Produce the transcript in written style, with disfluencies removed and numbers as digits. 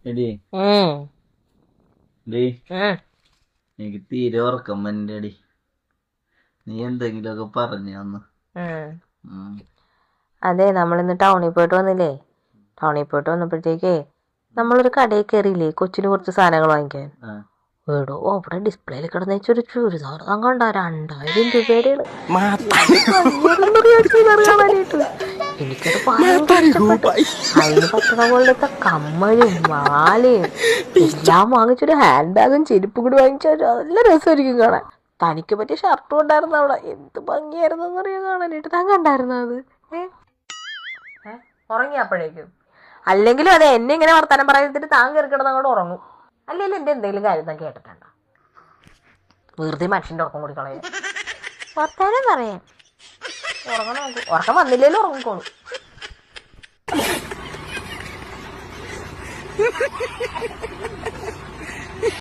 എടി എനിക്ക് തീരെ ഉറക്കം വന്നെടി. നീ എന്തെങ്കിലുമൊക്കെ പറഞ്ഞു അന്ന്. അതെ, നമ്മളിന്ന് ടൗണിൽ പോയിട്ട് വന്നില്ലേ. ടൗണിൽ പോയിട്ട് വന്നപ്പോഴത്തേക്കേ നമ്മളൊരു കടയിൽ കയറിയില്ലേ കൊച്ചിന് കുറച്ച് സാധനങ്ങൾ വാങ്ങിക്കാൻ. എടോ അവിടെ ഡിസ്പ്ലേയിൽ കിടന്ന ഒരു ചുരിദാർ കണ്ട 2000 രൂപയുടെ. എനിക്കത് ഭയങ്കര ഇഷ്ടപ്പെട്ടു. അതിന് പറ്റുന്ന പോലത്തെ കമ്മലും മാലയും എല്ലാം വാങ്ങിച്ചൊരു ഹാൻഡ് ബാഗും ചെരുപ്പും കൂടി വാങ്ങിച്ചാൽ നല്ല രസമായിരിക്കും കാണാൻ. തനിക്ക് പറ്റിയ ഷർട്ടും ഉണ്ടായിരുന്നു അവിടെ. എന്ത് ഭംഗിയായിരുന്നു എന്നറിയാൻ കാണാനായിട്ട്. താൻ കണ്ടായിരുന്നു അത്? ഉറങ്ങിയപ്പോഴേക്കും അല്ലെങ്കിലും അതെ എന്നെ ഇങ്ങനെ വർത്താനം പറയുന്നിട്ട് താൻ കയറി കിടന്ന് അങ്ങോട്ട് ഉറങ്ങും. അല്ലെങ്കിൽ എന്റെ എന്തെങ്കിലും കാര്യം താൻ കേട്ടിട്ടുണ്ടോ? വെറുതെ മനുഷ്യന്റെ ഉറക്കം കൂടി കളയാ. വർത്താനം പറയാൻ ഉറങ്ങണം. ഉറക്കം വന്നില്ലേലും ഉറങ്ങിക്കോളൂ.